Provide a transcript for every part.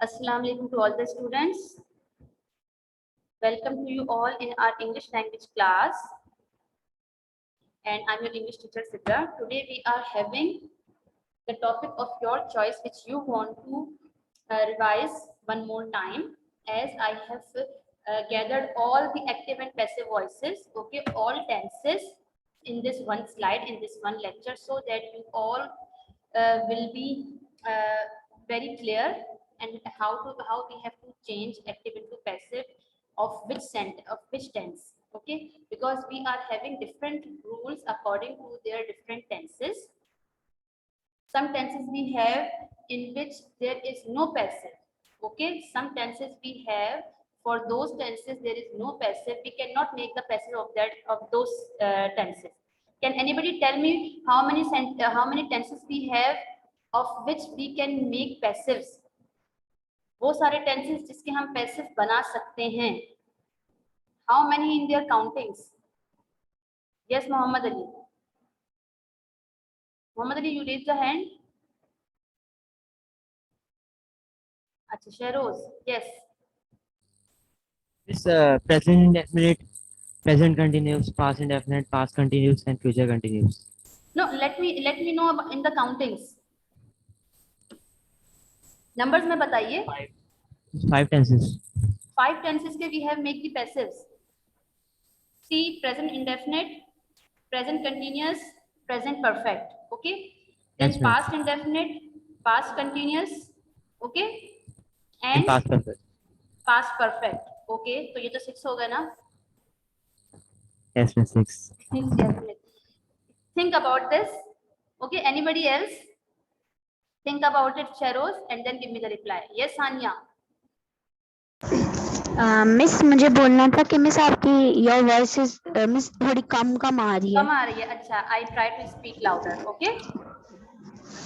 Assalamu alaikum to all the students. Welcome to you all in our English language class. And I'm your English teacher Sidra. Today we are having the topic of your choice which you want to revise one more time, as I have gathered all the active and passive voices, okay, all tenses in this one slide, in this one lecture, so that you all will be very clear and how we have to change active into passive of which tense, okay, because we are having different rules according to their different tenses. Some tenses we have in which there is no passive, okay. Some tenses we have, for those tenses there is no passive, we cannot make the passive of those tenses. Can anybody tell me how many tenses we have of which we can make passives? वो सारे tenses जिसके हम passive बना सकते हैं. How many in their countings? Yes, Muhammad Ali. Muhammad Ali, you raise the hand. Achha, Shehroz, yes. This present indefinite, present continuous, past indefinite, past continuous, and future continuous. No, let me know about in the countings. Numbers में बताइए. Five tenses. 5 tenses के we have make the passives. See, present indefinite, present continuous, present perfect. Okay. Then Yes, ma'am. past indefinite, past continuous. Okay. And And past perfect. past perfect. Okay. तो ये तो 6 हो गए ना. Yes, ma'am. 6. Definitely. Think about this. Okay. Anybody else? Think about it, Sheroz, and then give me the reply. Yes, Anya. Miss मुझे बोलना था कि मिस आपकी योर वॉइस इज मिस थोड़ी कम आ रही है. कम आ रही है. अच्छा, I try to speak louder. Okay.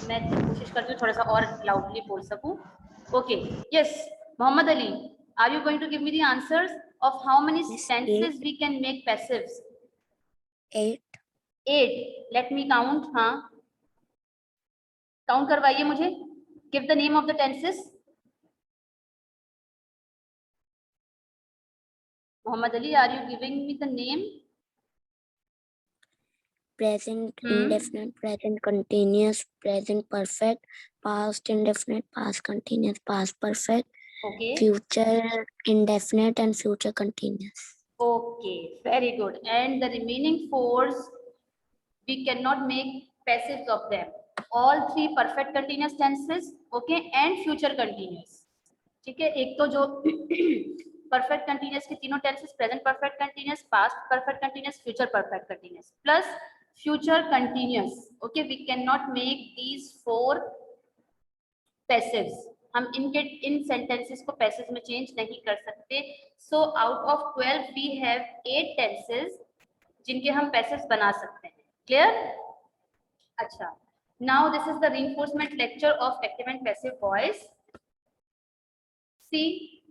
मैं कोशिश करती हूँ थोड़ा सा और loudly बोल सकूँ. Okay. Yes, Muhammad Ali, are you going to give me the answers of how many Miss, tenses we can make passives? 8. 8. Let me count. हाँ. Count करवाइए मुझे. Give the name of the tenses. Muhammad Ali, are you giving me the name? Present indefinite, present continuous, present perfect, past indefinite, past continuous, past perfect, Okay. future indefinite, and future continuous. Okay, very good. And the remaining 4, we cannot make passives of them. All 3 perfect continuous tenses, okay, and future continuous. ठीक है. एक तो जो perfect continuous के तीनों tenses, present perfect continuous, past perfect continuous, future perfect continuous, plus future continuous. Okay, we cannot make these 4 passives. हम इनके इन sentences को passives में change नहीं कर सकते. So out of 12 we have 8 tenses जिनके हम passives बना सकते हैं. Clear? अच्छा. Now this is the reinforcement lecture of active and passive voice. See,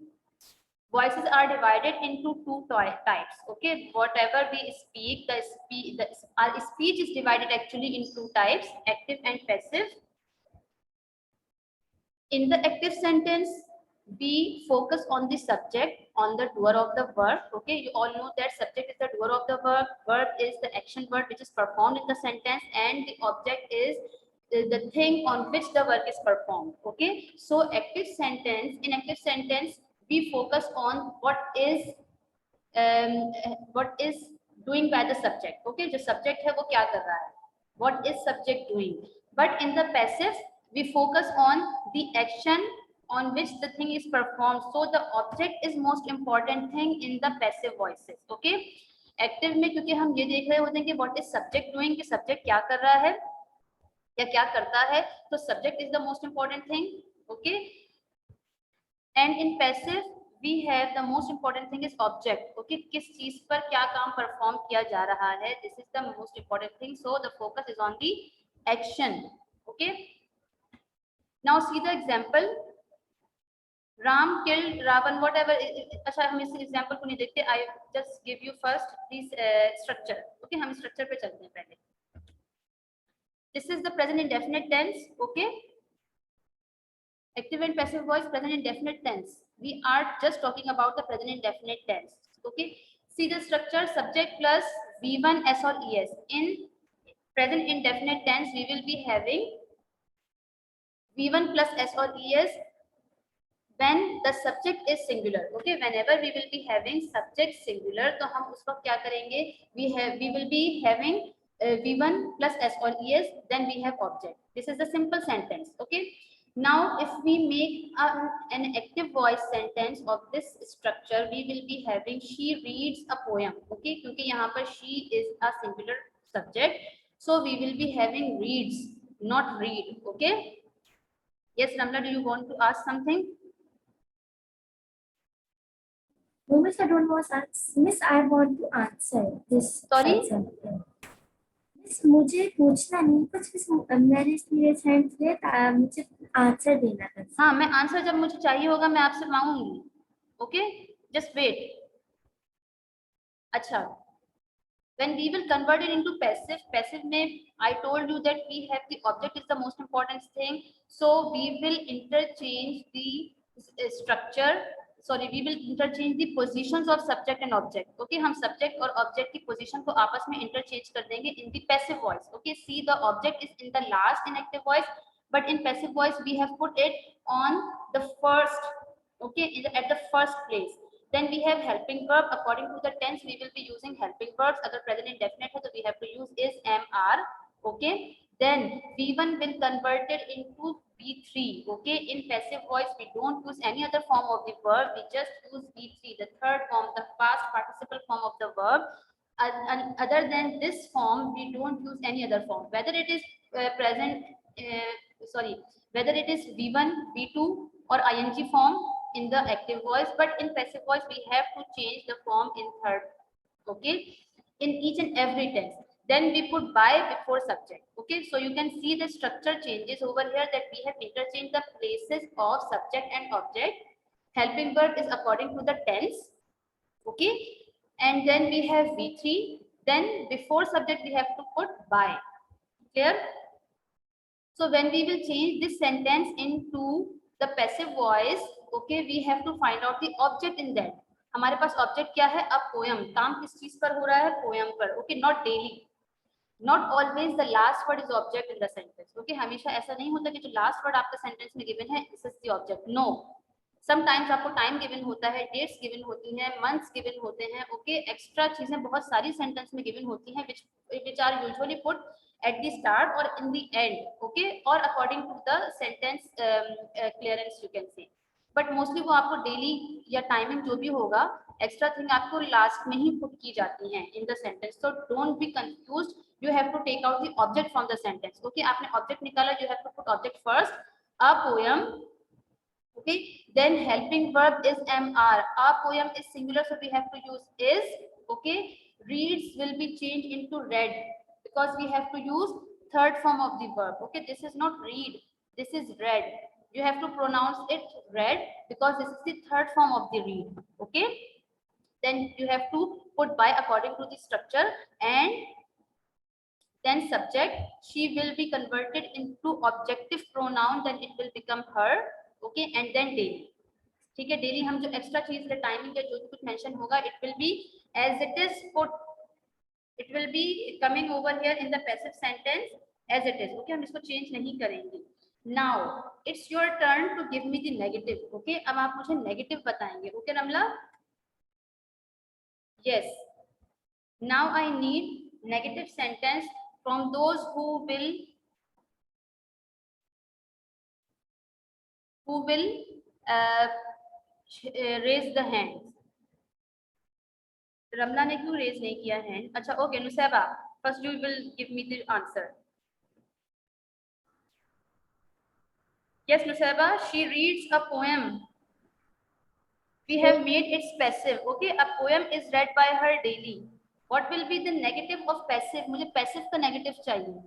voices are divided into 2 types. Okay, whatever we speak, our speech is divided actually in 2 types, active and passive. In the active sentence, we focus on the subject, on the doer of the work. Okay, you all know that subject is the doer of the work, verb is the action word which is performed in the sentence, and the object is the thing on which the work is performed. Okay, so in active sentence we focus on what is doing by the subject. Okay, जो subject है वो क्या कर रहा है, what is subject doing. But in the passive we focus on the action on which the thing is performed. So the object is most important thing in the passive voices. Okay, active में क्योंकि हम ये देख रहे होते हैं कि what is subject doing, कि subject क्या कर रहा है या क्या करता है, तो subject is the most important thing. Okay, and in passive we have the most important thing is object. Okay, किस चीज पर क्या काम perform किया जा रहा है, this is the most important thing. So the focus is on the action. Okay, now see the example. Ram killed Ravan, whatever. अच्छा, हम इस example को नहीं देखते. I just give you first this structure. Okay, हम structure पे चलते हैं पहले. This is the present indefinite tense. Okay, Active and passive voice, present indefinite tense. We are just talking about the present indefinite tense. Okay. See the structure: subject plus V1 S or ES. In present indefinite tense, we will be having V1 plus S or ES when the subject is singular. Okay, whenever we will be having subject singular, तो हम उस वक्त क्या करेंगे? We will be having V1 plus S or ES, then we have object. This is the simple sentence. Okay. Now, if we make an active voice sentence of this structure, we will be having she reads a poem. Okay, क्योंकि यहाँ पर she is a singular subject, so we will be having reads, not read. Okay. Yes, Ramla, do you want to ask something? No, Miss, I don't want to answer. Miss, I want to answer this. Sorry? Miss, मुझे पूछना नहीं कुछ, miss मैंने इसलिए send किया मुझे answer देना था. हाँ, मैं आंसर जब मुझे चाहिए होगा मैं आपसे मांगूंगी. Okay, just wait. अच्छा, when we will convert it into passive में I told you that we have the object is the most important thing, so we will interchange the structure. Sorry, we will interchange the positions of subject and object. Okay, हम subject और object की position को आपस में interchange कर देंगे in the passive voice. Okay, see the object is in the last in active voice, but in passive voice we have put it on the first. Okay, at the first place. Then we have helping verb. According to the tense, we will be using helping verbs. अगर present indefinite है तो we have to use is, am, are. Okay. Then V1 will convert it into V3. Okay. In passive voice, we don't use any other form of the verb. We just use V3, the third form, the past participle form of the verb. And other than this form, we don't use any other form. Whether it is whether it is V1, V2 or ing form in the active voice, but in passive voice we have to change the form in third. Okay, in each and every tense. Then we put by before subject. Okay, so you can see the structure changes over here, that we have interchanged the places of subject and object. Helping verb is according to the tense. Okay, and then we have V3. Then before subject we have to put by. Clear? So when we will change this sentence into the passive voice, okay, we have to find out the object in that. हमारे पास object क्या है? A poem. काम किस चीज पर हो रहा है? Poem पर. Okay, not daily. Not always the last word is object in the sentence. Okay, हमेशा ऐसा नहीं होता कि जो last word आपका sentence में given है, this is the object. No. Sometimes आपको time given होता है, dates given होती हैं, months given होते हैं. Okay, extra चीजें बहुत सारी sentence में given होती हैं, which are usually put at the start or in the end. Okay, or according to the sentence clearance you can say. But mostly वो आपको daily या timing जो भी होगा, extra thing आपको last में ही put की जाती हैं in the sentence. So don't be confused. You have to take out the object from the sentence. Okay, आपने object निकाला, you have to put object first. A poem. Okay, then helping verb is mr. A poem is singular, so we have to use is. Okay, reads will be changed into read because we have to use third form of the verb. Okay, this is not read, this is read. You have to pronounce it read because this is the third form of the read. Okay, then you have to put by according to the structure, and then subject, she will be converted into objective pronoun, then it will become her. Okay, and then daily. ठीक है, daily हम जो extra चीज है timing या जो कुछ mention होगा, it will be as it is put. It will be coming over here in the passive sentence as it is. Okay, हम इसको change नहीं करेंगे. Now it's your turn to give me the negative. Okay, अब आप मुझे negative बताएंगे. Okay, Ramla? Yes. Now I need negative sentence from those who will raise the hand. रमला ने क्यों रेज नहीं किया हैंड? अच्छा, okay, Nusaiba, first you will give me the answer. Yes, Nusaiba, she reads a poem. We have made it passive. Okay, a poem is read by her daily. What will be the negative of passive? मुझे passive का negative चाहिए,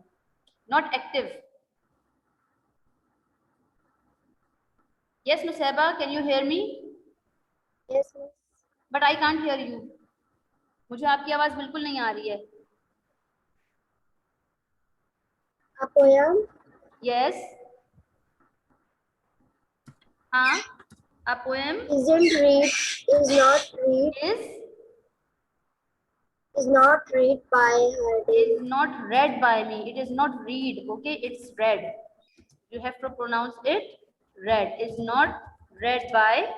not active. Yes, Nusaiba, can you hear me? Yes, miss. But I can't hear you. मुझे आपकी आवाज बिल्कुल नहीं आ रही है. A poem. Yes. हाँ, a poem Isn't read, is not read, is not read by her daily. is not read by me. It is not read. Okay, it's read. You have to pronounce it read. Is not read by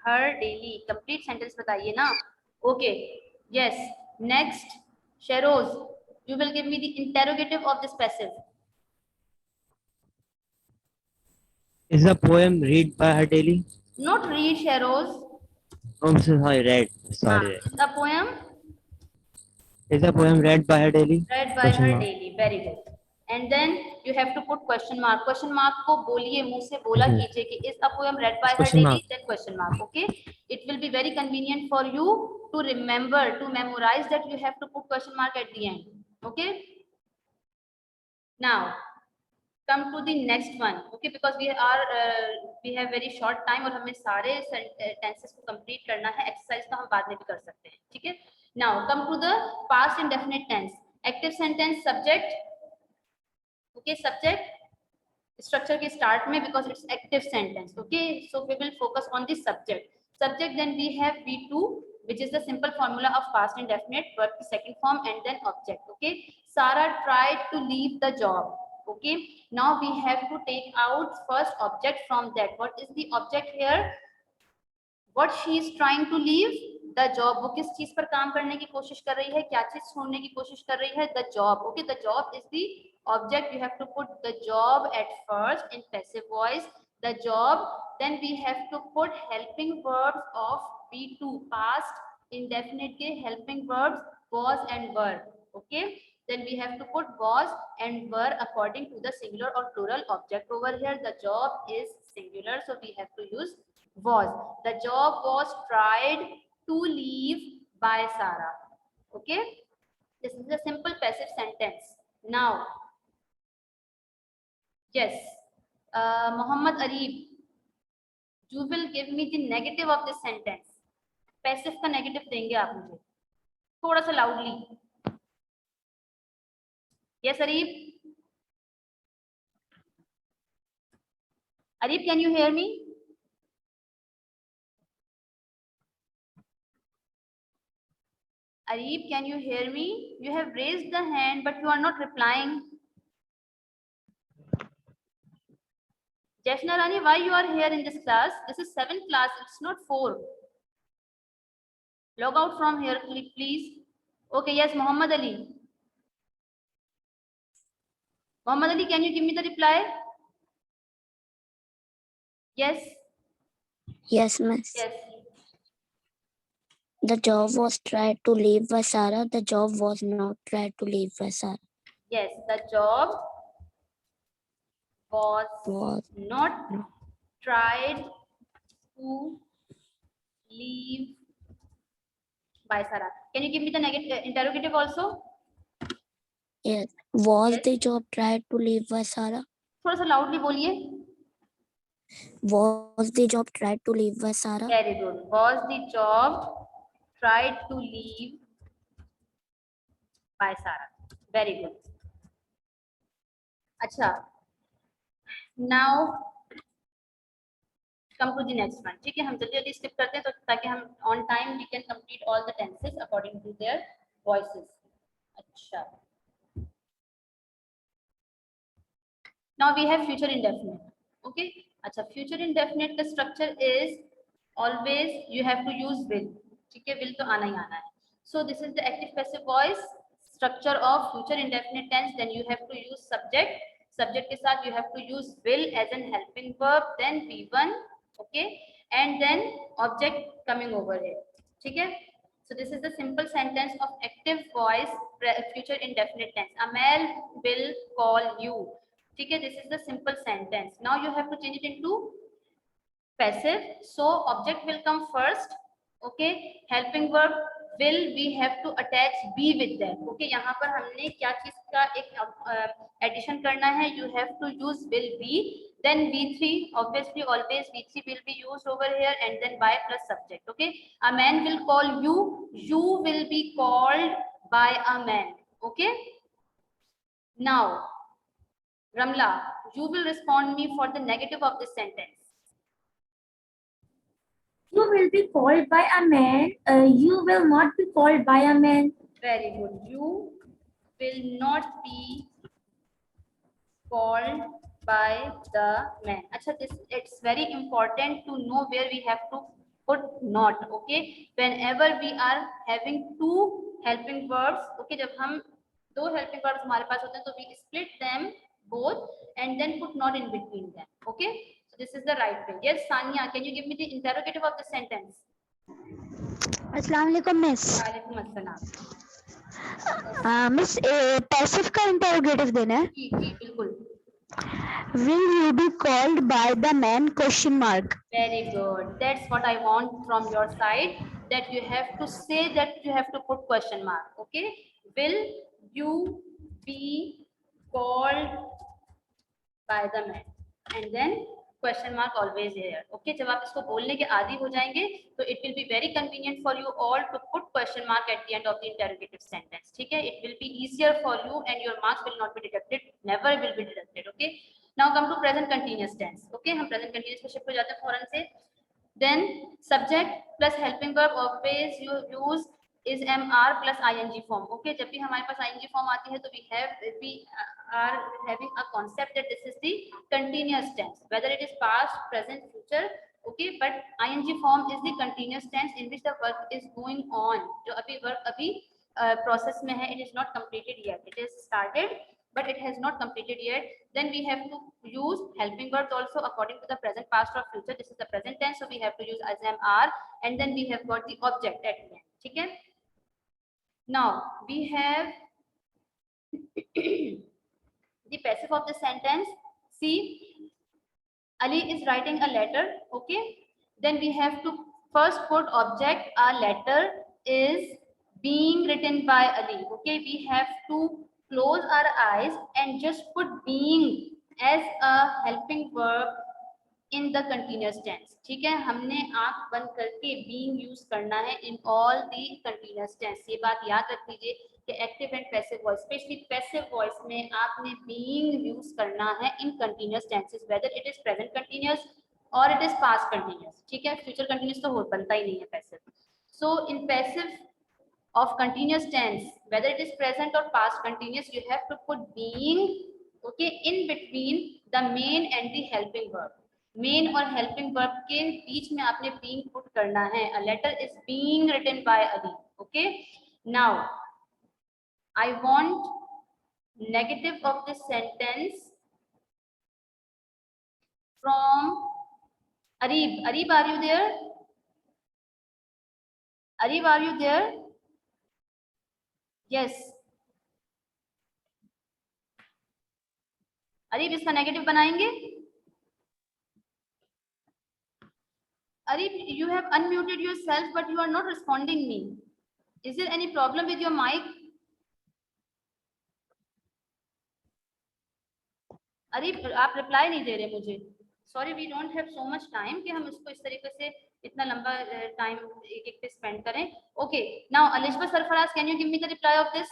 her daily. Complete sentence बताइए ना. Okay. Yes. Next, Sheroz, you will give me the interrogative of this passive. Is the poem read by her daily? Not read, Sheroz. Oh, I'm so sorry, read. Sorry. Is the poem Is the poem read by her daily? read by Question her mark. daily? Very good. And then you have to put question mark. Question mark को बोलिए, मुंह से बोला Mhm. कीजिए कि is a poem read by her Question daily? mark. Then question mark. Okay. It will be very convenient for you to remember, to memorize that you have to put question mark at the end. Okay. Now come to the next one. Okay, because we have very short time और हमें सारे tenses को complete करना है. Exercise तो हम बाद में भी कर सकते हैं. ठीक है. Now come to the past indefinite tense. Active sentence, subject. Okay, subject structure के start में, because it's active sentence. Okay, so we will focus on the subject. Subject, then we have V2, which is the simple formula of past indefinite, verb की second form, and then object. Okay, Sarah tried to leave the job. Okay, now we have to take out first object from that. What is the object here? What she is trying to leave? The job. वो किस चीज पर काम करने की कोशिश कर रही है, क्या चीज छोड़ने की कोशिश कर रही है? The job. Okay, the job is the object. You have to put the job at first in passive voice. The job. Then we have to put helping verbs of V2, past indefinite के helping verbs was and were. Okay, then we have to put was and were according to the singular or plural object. Over here the job is singular, so we have to use was. The job was tried to leave by Sarah. Okay, this is a simple passive sentence. Now yes, Muhammad Arif, you will give me the negative of this sentence. Passive का negative देंगे आप मुझे थोड़ा सा loudly. Yes, Arif. Arif, can you hear me? Arif, can you hear me? You have raised the hand, but you are not replying. Jashna Rani, why you are here in this class? This is 7th class, it's not 4. Log out from here, please. Okay, yes, Muhammad Ali. Muhammad Ali, can you give me the reply? Yes. Yes, miss. Yes. The job was tried to leave by Sarah. The job was not tried to leave by Sarah. Yes, the job was Was not tried to leave by Sarah. Can you give me the negative interrogative also? yes. Was Yes. the job tried to leave by Sarah? थोड़ा सा loudly बोलिए. Was the job tried to leave by Sarah? Very good. Was the job tried to leave by Sarah? Very good. अच्छा. Now come to the next one. ठीक है, हम जल्दी जल्दी skip करते हैं तो ताकि हम on time we can complete all the tenses according to their voices. अच्छा. Now we have future indefinite. Okay. अच्छा, future indefinite the structure is always you have to use will. ठीक है, will तो आना ही आना है. So this is the active passive voice structure of future indefinite tense. Then you have to use subject. Subject के साथ you have to use will as an helping verb. Then V1. Okay, and then object coming over here. ठीक है. So this is the simple sentence of active voice future indefinite tense. Amal will call you. ठीक है, this is the simple sentence. Now you have to change it into passive. So object will come first. Okay, helping verb will we have to attach be with that. Okay, यहाँ पर हमने क्या चीज का एक addition करना है. You have to use will be. Then V3, obviously always V3 will be used over here, and then by plus subject. Okay, a man will call you. You will be called by a man. Okay. Now Ramla, you will respond me for the negative of this sentence. You will be called by a man. You will not be called by a man. Very good. You will not be called by the man. Acha, this it's very important to know where we have to put not. Okay, whenever we are having two helping verbs, okay, जब हम दो helping verbs हमारे पास होते हैं तो we split them both and then put not in between them. Okay, so this is the right way. Yes, Sania, can you give me the interrogative of the sentence? अस्सलाम वालेकुम miss. वालेकुम अस्सलाम। Miss passive का interrogative देना है। जी जी बिल्कुल। Will you be called by the man? Question mark. Very good. That's what I want from your side. That you have to say that you have to put question mark. Okay. Will you be called by the man? And then question mark always here. Okay. जब आप इसको बोलने के आदी हो जाएंगे तो it will be very convenient for you all to put question mark at the end of the interrogative sentence. ठीक है? It will be easier for you and your marks will not be deducted. Never will be deducted. Okay. Now come to present continuous tense. Okay, हम present continuous पे shift हो जाते हैं फौरन से. Then subject plus helping verb always you use is MR plus ing form. Okay, जब भी हमारे पास ing form आती है तो we are having a concept that this is the continuous tense, whether it is past, present, future. Okay, but ing form is the continuous tense in which the work is going on. जो अभी work अभी process में है, it is not completed yet. It is started, but it has not completed yet. Then we have to use helping verbs also according to the present, past or future. This is the present tense, so we have to use as MR, and then we have got the object at the end. Okay. Now we have the passive of the sentence. See, Ali is writing a letter. Okay. Then we have to first put object. A letter is being written by Ali. Okay. We have to close our eyes and just put being as a helping verb in the continuous tense. ठीक है, हमने आंख बंद करके being use करना है in all the continuous tense. ये बात याद रख लीजिए कि active and passive voice, especially passive voice में आपने being use करना है in continuous tenses, whether it is present continuous or it is past continuous. ठीक है, future continuous तो बनता ही नहीं है passive. So in passive of continuous tense, whether it is present or past continuous, you have to put being, okay, in between the main and the helping verb. Main और helping verb के बीच में आपने being put करना है. A letter is being written by Ali. Okay. Now I want negative of this sentence from Arib. Arib, are you there? Arib, are you there? Yes. Areeb इसका negative बनाएंगे. Areeb, you have unmuted yourself but you are not responding me. Is there any problem with your mic? Areeb, आप reply नहीं दे रहे मुझे. Sorry, we don't have so much time कि हम इसको इस तरीके से इतना लंबा टाइम एक पे स्पेंड करें. Okay, now Alishba Sarfaraz, can you give me the reply of this?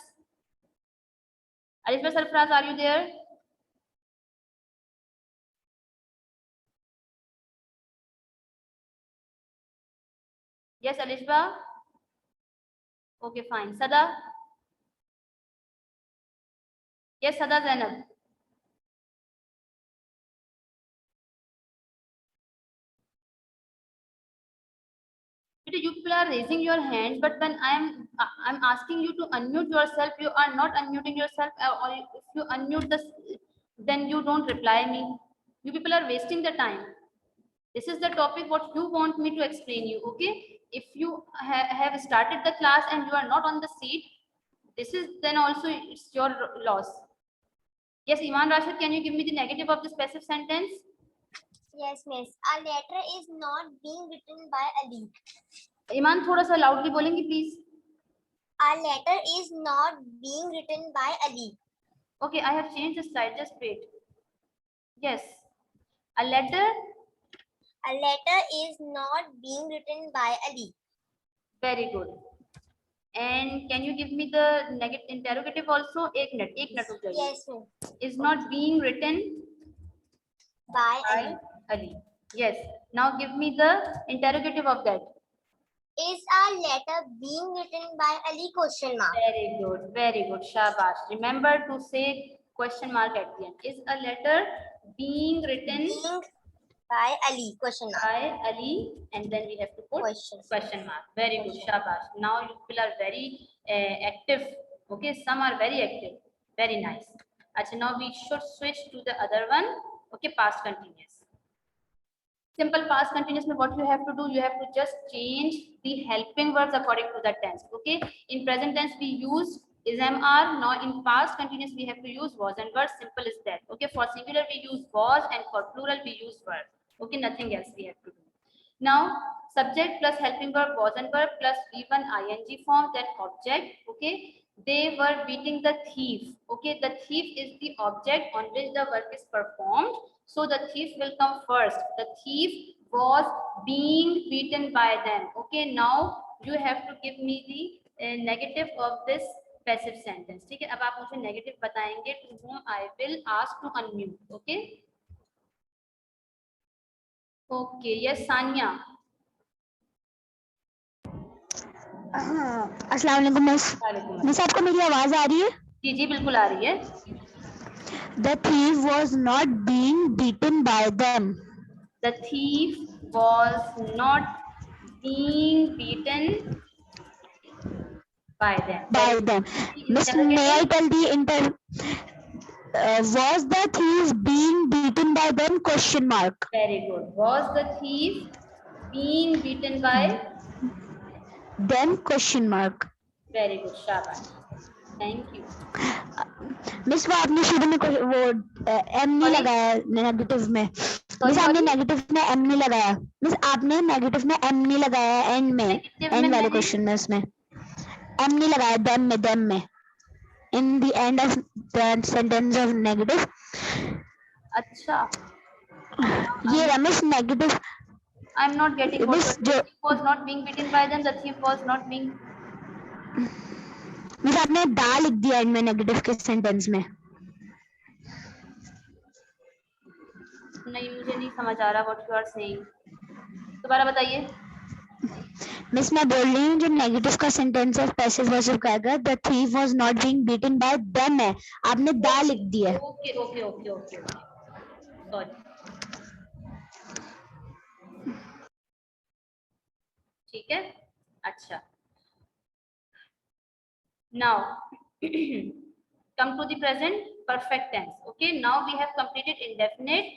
Alishba Sarfaraz, are you there? Yes, Alishba. Okay, fine. Sada. Yes, Sada Zainab. You people are raising your hands, but when I'm asking you to unmute yourself, you are not unmuting yourself, or if you unmute this, then you don't reply me. You people are wasting the time. This is the topic what you want me to explain you. Okay, if you have started the class and you are not on the seat, this is then also it's your loss. Yes, Iman Rashid, can you give me the negative of this passive sentence? Yes, miss. A letter is not being written by Ali. Iman, थोड़ा सा loudly बोलेंगी please. A letter is not being written by Ali. Okay, I have changed the slide. Just wait. Yes, a letter. A letter is not being written by Ali. Very good. And can you give me the negative interrogative also? एक minute रुक जाइए. Yes, miss. Is not being written By by Ali. Ali. Yes. Now give me the interrogative of that. Is a letter being written by Ali? Question mark. Very good. Very good. Shabash. Remember to say question mark at the end. Is a letter being written Being by Ali? Question mark. by Ali, and then we have to put question mark. Very good. Shabash. Now you people are very active. Okay. Some are very active. Very nice. Achha, now we should switch to the other one. Okay. Past continuous. Simple past continuous mein what you have to do, you have to just change the helping verbs according to the tense. Okay, in present tense we use is, am, are. Now in past continuous we have to use was and were. Simple is that. Okay, for singular we use was, and for plural we use were. Okay, nothing else we have to do. Now subject plus helping verb was and were plus v1 ing form, then object. Okay, they were beating the thief. Okay, the thief is the object on which the work is performed, so the thief will come first. The thief was being beaten by them. Okay, now you have to give me the negative of this passive sentence. ठीक है, अब आप मुझे negative बताएंगे. To whom I will ask to unmute. Okay. Okay, yes, Sania. अस्सलाम वालेकुम miss. Miss आपको मेरी आवाज आ रही है? जी जी बिल्कुल आ रही है. The thief was not being beaten by them. The thief was not being beaten by them. By them. Miss, may I tell the was the thief being beaten by them? Question mark. Very good. Was the thief being beaten by Them? Question mark. very good. Shabash. Thank you. Miss वो आपने शुरू में वो M नहीं लगाया negative में. Miss आपने negative में एम नहीं लगाया. मिस आपने नेगेटिव में एम नहीं लगाया एंड में. एंड वाले क्वेश्चन में उसमें एम नहीं लगाया. देम में in the end of the sentence of negative. अच्छा. ये Ramesh negative. I'm not getting what Miss, the thief was not being beaten by them. The thief was not being. Miss आपने दा लिख दिया एंड में नेगेटिव के sentence में. नहीं, मुझे नहीं समझ आ रहा what you are saying. दोबारा बताइए. मिस मैं बोल रही हूँ जो नेगेटिव का सेंटेंस ऑफ पैसिव वर्सिव का आएगा the thief was not being beaten by them है. आपने दा लिख दिया है. Okay, okay, okay, okay. Sorry. ठीक है. अच्छा. Now come to the present perfect tense. Okay, now we have completed indefinite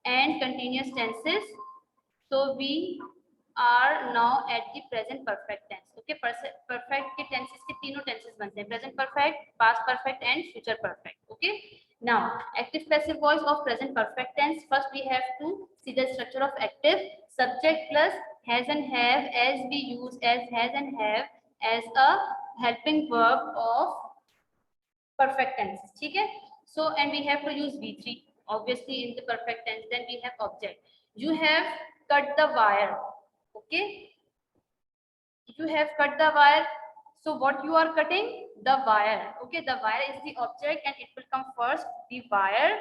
and continuous tenses, so we are now at the present perfect tense. Okay, perfect के tenses के तीनों tenses बनते हैं. Present perfect, past perfect and future perfect. Okay, now active passive voice of present perfect tense. First we have to see the structure of active. Subject plus has and have, as we use as has and have as a helping verb of perfect tense. ठीक है. So and we have to use V3 obviously in the perfect tense. Then we have object. You have cut the wire. Okay, you have cut the wire. So what you are cutting? The wire. Okay, the wire is the object and it will come first, the wire.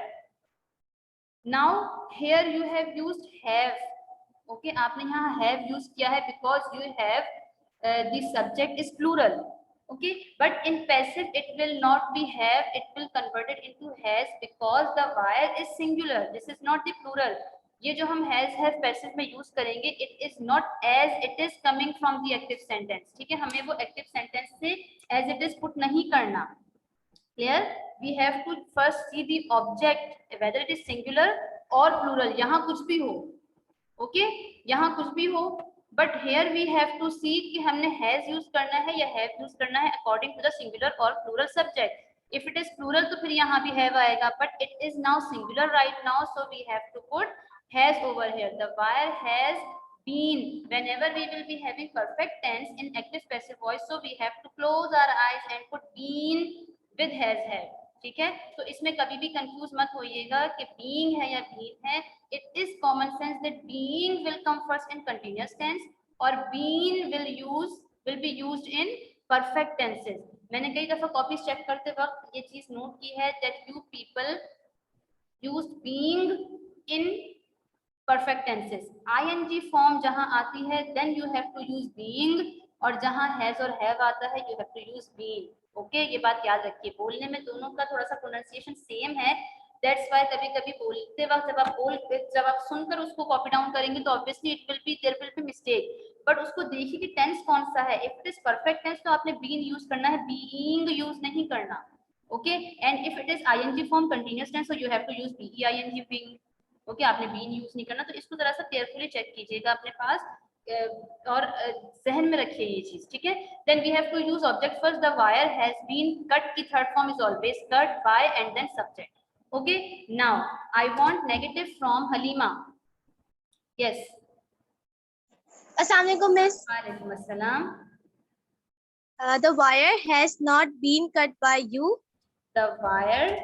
Now here you have used have. Okay, आपने यहाँ have use किया है because you have the subject is plural. Okay, but in passive it will not be have, it will convert it into has because the wire is singular. This is not the plural. ये जो हम has have passive में use करेंगे, it is not as it is coming from the active sentence. ठीक है, हमें वो active sentence से as it is put नहीं करना. Clear? We have to first see the object whether it is singular or plural. यहाँ कुछ भी हो. Okay, यहाँ कुछ भी हो. But here we have to see कि हमने has use करना है या have use करना है according to the singular or plural subject. If it is plural तो फिर यहाँ भी have आएगा. But it is now singular right now, so we have to put has over here. The wire has been. Whenever we will be having perfect tense in active passive voice, so we have to close our eyes and put been with has had. ठीक है, तो इसमें कभी भी confuse मत होइएगा कि being है या been है. It is common sense that being will come first in continuous tense or been will be used in perfect tenses. मैंने कई दफा कॉपीज चेक करते वक्त ये चीज नोट की है that you people used being in perfect tenses. ing form जहां आती है then you have to use being, और जहां has और have आता है you have to use being. Okay ये बात याद रखिए, बोलने में दोनों का थोड़ा सा प्रोनाउंसिएशन सेम है, दैट्स व्हाई कभी कभी बोलते वक्त जब आप सुनकर उसको कॉपी डाउन करेंगे तो obviously it will be there will be mistake, but उसको देखिए कि टेंस कौन सा है. If it is perfect tense तो आपने बीन यूज करना है, बीइंग यूज नहीं करना. Okay and if it is I N G form continuous tense so you have to use B E I N G being. Okay आपने बीन यूज नहीं करना, तो इसको जरा सा केयरफुली चेक कीजिएगा अपने पास और जहन में रखिए ये चीज, ठीक है. Then we have to use object first. The wire has been cut की third form is always cut by and then subject. Okay now I want negative from Halima. Yes Assalamu alaikum, miss. वालेकुम अस्सलाम. The wire has not been cut by you. The wire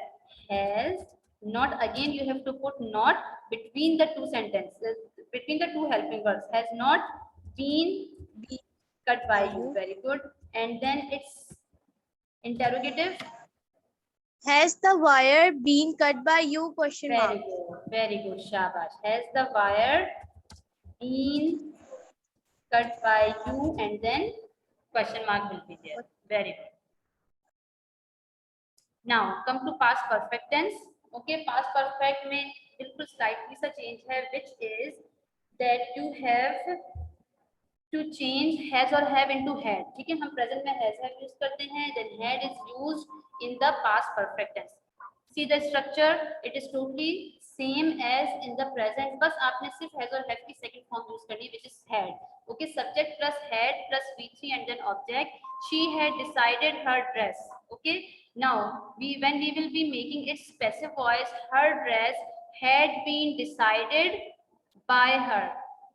has not, again you have to put not between the two sentences, between the two helping verbs, has not been cut by you. Very good. And then it's interrogative. Has the wire been cut by you? Question mark. Very good, very good, shabash. Has the wire been cut by you, and then question mark will be there. Very good. Now come to past perfect tense. Okay, past perfect में बिल्कुल slightly सा change है, which is that you have to change has or have into had. ठीक है, हम present में has have use करते हैं, then had is used in the past perfect tense. See the structure, it is totally same as in the present, बस आपने सिर्फ has और have की second form use करनी है, which is had. Okay, subject plus had plus V3 and then object. She had decided her dress. Okay, now when we will be making it passive voice, her dress had been decided by her.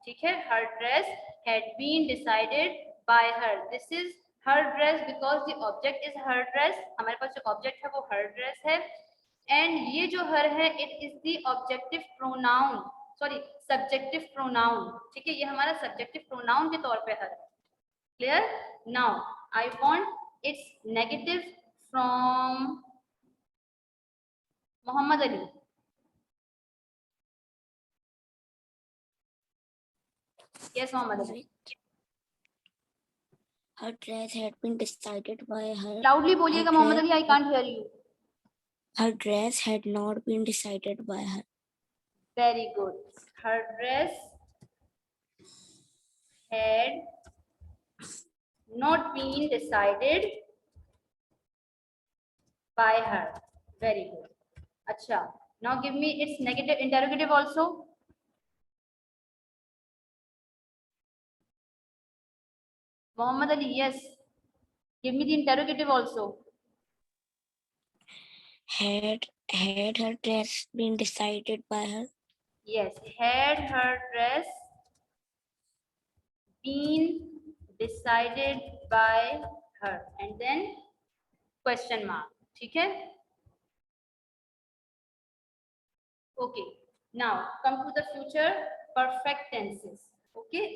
ठीक है, her dress had been decided by her. This is her dress because the object is her dress. हमारे पास जो object है वो her dress है, and ये जो her है it is the objective pronoun, sorry subjective pronoun. ठीक है, ये हमारा subjective pronoun के तौर पे her है. Clear? Now I want its negative from Muhammad Ali. Yes, Muhammad Ali. Her dress had been decided by her. Loudly बोलिएगा Mohammad Ali, I can't hear you. Her dress had not been decided by her. Very good. Her dress had not been decided by her. Very good. अच्छा. Now give me its negative interrogative also. Muhammad Ali, yes. Give me the interrogative also. Had her dress been decided by her? Yes. Had her dress been decided by her, and then question mark. ठीक है? Okay. Now come to the future perfect tenses. Okay.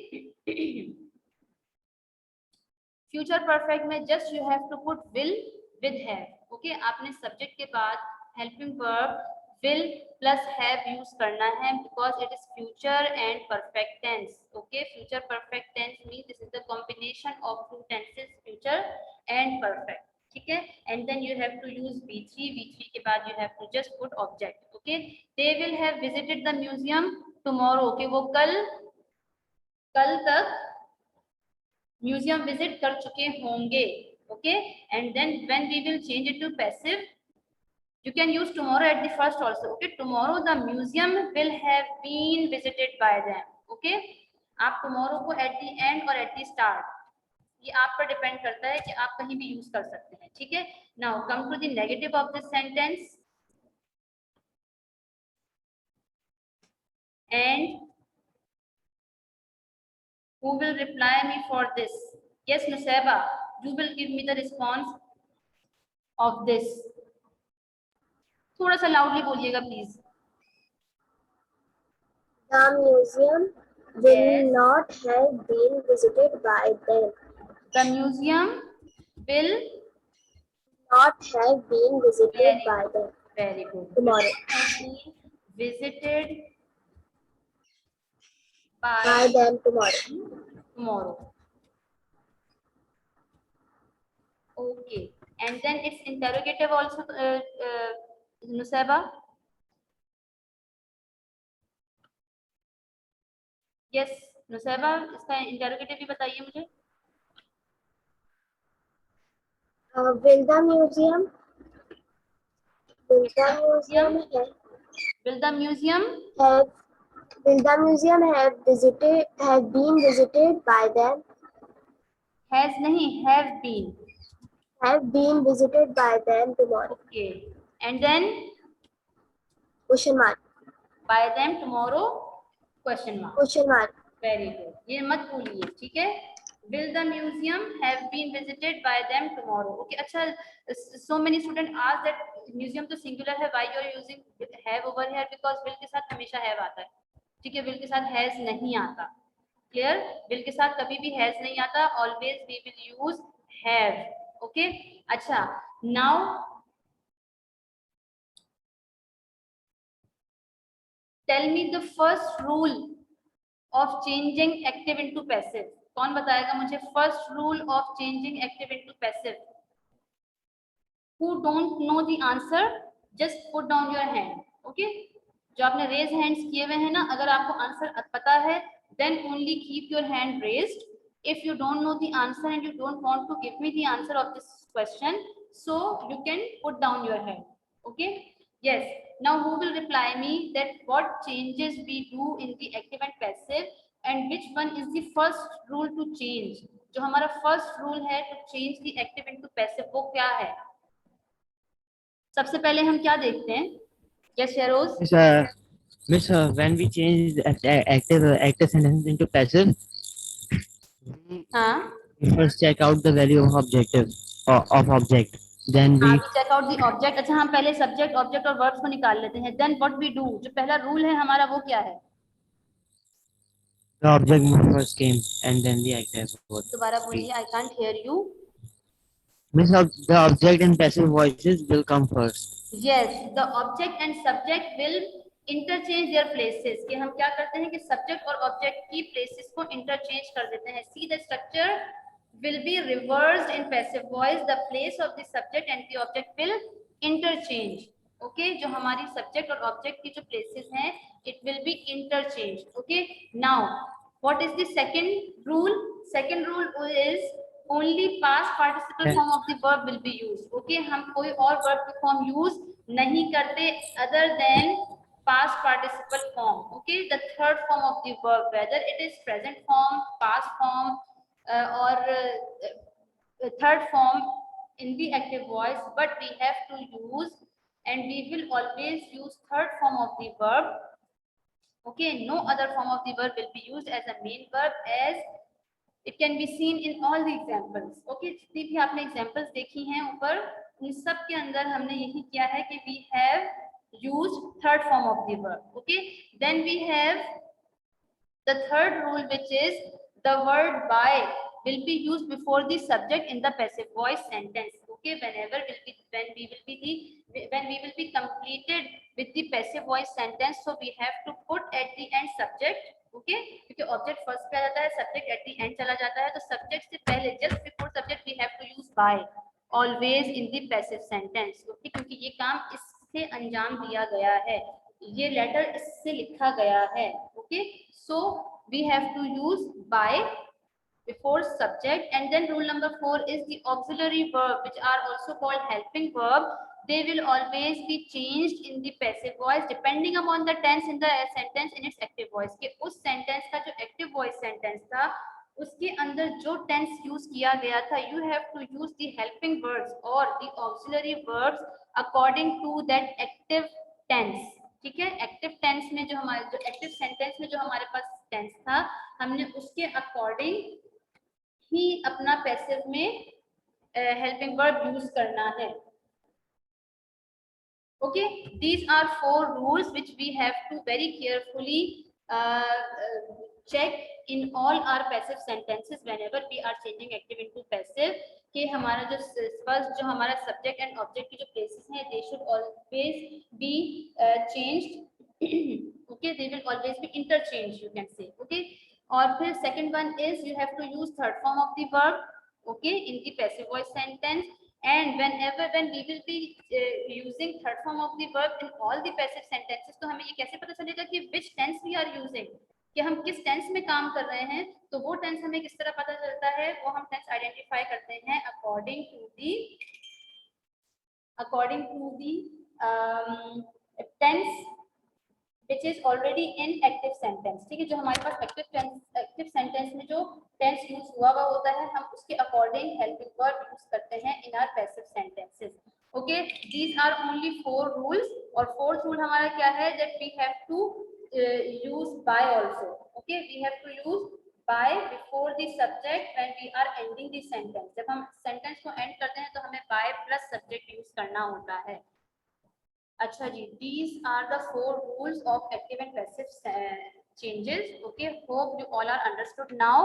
Future perfect में just you have to put will with have. Okay, आपने subject के बाद helping verb will plus have use करना है because it is future and perfect tense. Okay, future perfect tense means this is the combination of two tenses, future and perfect. ठीक है, and then you have to use V3 के बाद you have to just put object. Okay, they will have visited the museum tomorrow. Okay, वो कल तक museum visit कर चुके होंगे. Okay, and then when we will change it to passive you can use tomorrow at the first also. Okay, tomorrow the museum will have been visited by them. Okay, आप tomorrow को at the end और at the start, ये आप पर depend करता है कि आप कहीं भी यूज कर सकते हैं. ठीक है, now come to the negative of the sentence. And who will reply me for this? Yes, Nusaiba, you will give me the response of this. थोड़ा सा loudly बोलिएगा please. The museum will Yes. not have been visited by them. The museum will not have been visited by them very good. tomorrow. Have been visited by By them tomorrow. tomorrow. Okay, and then it's interrogative also, Nusaiba. Yes, Nusaiba, इसका interrogative भी बताइए मुझे. Will the museum have Will the museum have will the museum have been visited by them has नहीं have been visited by them tomorrow? okay, and then Question mark. by them tomorrow question mark. Question mark. Very good. ये मत भूलिए, ठीक है. Will the museum have been visited by them tomorrow? Okay, अच्छा. So many students ask that museum तो singular है, why you are using have over here? Because will के साथ हमेशा have आता है, ठीक है. will के साथ has नहीं आता. Clear? will के साथ कभी भी has नहीं आता. Always we will use have. Okay. अच्छा. Now tell me the first rule of changing active into passive. कौन बताएगा मुझे first rule of changing active into passive? Who don't know the answer, just put down your hand. Okay, जो आपने raise hands किए हुए हैं ना, अगर आपको answer पता है then only keep your hand raised. If you don't know the answer and you don't want to give me the answer of this question, so you can put down your hand. Okay, yes. Now who will reply me that what changes we do in the active and passive and which one is the first rule to change? जो हमारा first rule है to change the active into passive, वो क्या है? सबसे पहले हम क्या देखते हैं? Yes, Sheroz. Miss, when we change active sentence into passive, हाँ. we first check out the value of object. Then we We check out the object. अच्छा, हम पहले subject, object और verbs को निकाल लेते हैं. Then what we do? जो पहला rule है हमारा वो क्या है? the object first came and then the active was. दोबारा बोलिए. I can't hear you. Miss, the object and passive voices will come first. Yes, the object and subject will interchange their places. कि हम क्या करते हैं कि subject और object की places को interchange कर देते हैं. See, the structure will be reversed in passive voice. The place of the subject and the object will interchange. Okay, जो हमारी subject और object की जो places हैं, it will be interchanged. Okay, now what is the second rule? Second rule is only past participle form of the verb will be used. Okay, हम कोई और verb की form use नहीं करते other than past participle form. Okay, the third form of the verb, whether it is present form, past form, or third form in the active voice, but we have to use and we will always use third form of the verb. Okay, no other form of the verb will be used as a main verb, as it can be seen in all the examples. Okay, जितनी भी आपने examples देखी हैं ऊपर, उन सब के अंदर हमने यही किया है कि we have used third form of the verb. Okay, then we have the third rule, which is the word by will be used before the subject in the passive voice sentence. Okay, when we will be completed with the passive voice sentence, so we have to put at the end subject. Okay, क्योंकि object first पे आ जाता है, subject at the end चला जाता है, तो subject से पहले just before subject we have to use by always in the passive sentence. Okay, क्योंकि ये काम इससे अंजाम दिया गया है, ये letter इससे लिखा गया है. Okay, so we have to use by before subject. And then rule number 4 is the auxiliary verb, which are also called helping verb. They will always be changed in the passive voice depending upon the tense in the sentence in its active voice. कि उस sentence का जो active voice sentence था, उसके अंदर जो tense use किया गया था, you have to use the helping verbs or the auxiliary verbs according to that active tense. ठीक है, एक्टिव टेंस में जो हमारे जो एक्टिव सेंटेंस में जो हमारे पास टेंस था, हमने उसके अकॉर्डिंग ही अपना पैसिव में हेल्पिंग वर्ब यूज करना है. Okay, these are 4 rules which we have to very carefully check in all our passive sentences whenever we are changing active into passive. कि हमारा जो फर्स्ट जो हमारा सब्जेक्ट एंड ऑब्जेक्ट की जो प्लेसेस हैं they should always be changed, okay, they will always be interchange you can say, okay. और फिर second one is you have to use third form of the verb, okay, in the passive voice sentence, and when we will be using third form of the verb in all the passive sentences, तो हमें ये कैसे पता चलेगा कि which tense we are using, कि हम किस टेंस में काम कर रहे हैं। तो वो टेंस हमें किस तरह पता चलता है, वो हम टेंस आइडेंटिफाई करते हैं according to the tense which is already in active sentence, ठीक है, जो हमारे पास एक्टिव सेंटेंस में जो टेंस यूज हुआ होता है हम उसके अकॉर्डिंग हेल्पिंग वर्ब यूज करते हैं in our passive sentences, okay. These are only 4 rules, और फोर्थ रूल हमारा क्या है, that we have to use by also, okay, we have to use by before the subject when we are ending the sentence. जब हम sentence को and करते हैं तो हमें बाय प्लस सब्जेक्ट यूज करना होता है। अच्छा जी, these are the 4 rules of active and passive changes, okay, hope you all are understood now.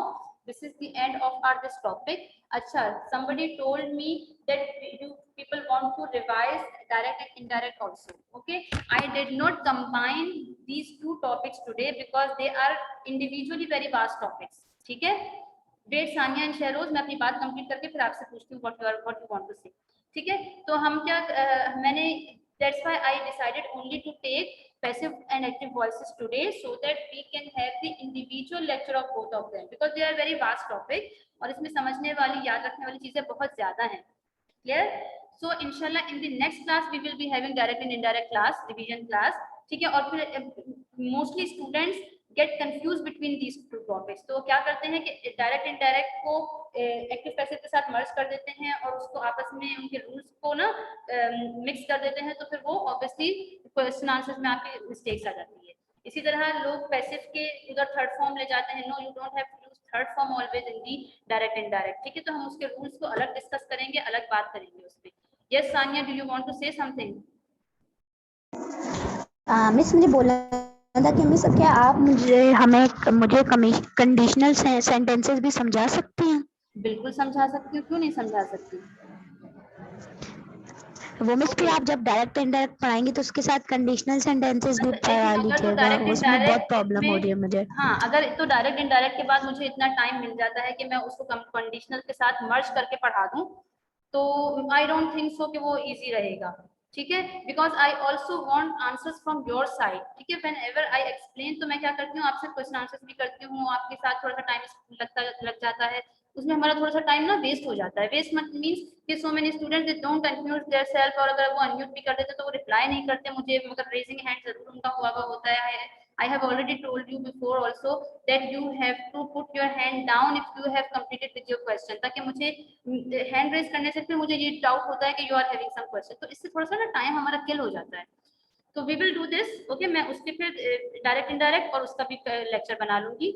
This is the end of our this topic. अच्छा, somebody told me that you people want to revise direct and indirect also, okay, I did not combine these 2 topics today because they are individually very vast topics, ठीक है। Wait Sania and Shahroz, मैं अपनी बात complete करके फिर आपसे पूछती हूँ what you want to say, ठीक है। तो हम क्या मैंने that's why I decided only to take passive and active voices today so that we can have the individual lecture of both of them because they are very vast topic और इसमें समझने वाली याद रखने वाली चीजें बहुत ज्यादा हैं, clear? So inshallah in the next class we will be having direct and indirect class, revision class, ठीक है। और फिर mostly students get confused between these 2 topics, तो क्या करते हैं कि डायरेक्ट इनडायरेक्ट को एक्टिव पैसिव के साथ मर्ज कर देते हैं और उसको आपस में उनके रूल्स को ना मिक्स कर देते हैं, तो फिर वो ऑब्वियसली क्वेश्चन आंसर्स में आपकी मिस्टेक्स आ जाती है। इसी तरह लोग पैसिव के उधर थर्ड फॉर्म ले जाते हैं, no you don't have to use third form always in the direct indirect, ठीक है। तो हम उसके रूल्स को अलग डिस्कस करेंगे, अलग बात करेंगे उस पे। Yes Sania, do you want to say something? Miss मुझे बोलना था कि मिस क्या आप मुझे कंडीशनल सेंटेंसेस भी समझा सकती हैं? बिल्कुल समझा सकती हूँ, क्यों नहीं समझा सकती। वो मिस फिर आप जब डायरेक्ट इनडायरेक्ट पढ़ाएंगे तो उसके साथ कंडीशनल सेंटेंसेस भी पढ़ा लीजिएगा, उसमें बहुत प्रॉब्लम हो रही है मुझे। हाँ, अगर तो डायरेक्ट इनडायरेक्ट के बाद मुझे इतना टाइम मिल जाता है कि मैं उसको कंडीशनल के साथ मर्ज करके पढ़ा दूं, तो आई डोंट थिंक सो कि वो इजी रहेगा, ठीक है। Because I also want answers from your side, ठीक है। व्हेन एवर आई एक्सप्लेन तो मैं क्या करती हूँ, आपसे क्वेश्चन आंसर्स भी करती हूँ, आपके साथ थोड़ा सा टाइम लग जाता है, उसमें हमारा थोड़ा सा टाइम ना वेस्ट हो जाता है। वेस्ट मत मींस कि so many students they don't unmute theirself, और अगर वो अनम्यूट भी कर देते तो वो रिप्लाई नहीं करते मुझे, मतलब रेजिंग हैंड जरूर उनका हुआ होता है। I have already told you before also that you have to put your hand down if you have completed with your question, ताकि मुझे हैंड रेज करने से फिर मुझे ये डाउट होता है कि you are having some question, तो इससे थोड़ा सा ना टाइम हमारा किल हो जाता है। तो we will do this, okay, मैं उसके फिर डायरेक्ट इनडायरेक्ट और उसका भी लेक्चर बना लूंगी,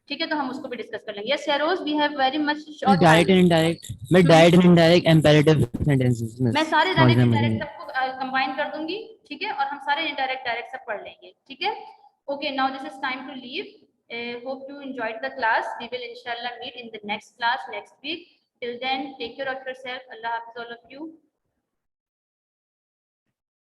ठीक है। तो हम उसको भी डिस्कस कर लेंगे। Yes Sheroz, we have very much short direct and indirect, मैं direct and indirect imperative sentences में मैं सारे डायरेक्ट इनडायरेक्ट सबको कंबाइन कर दूंगी, ठीक है, और हम सारे इनडायरेक्ट डायरेक्ट सब पढ़ लेंगे, ठीक है। Okay, now this is time to leave. Hope you enjoyed the class. We will inshallah meet in the next class next week. Till then, take care of yourself. Allah Hafiz all of you.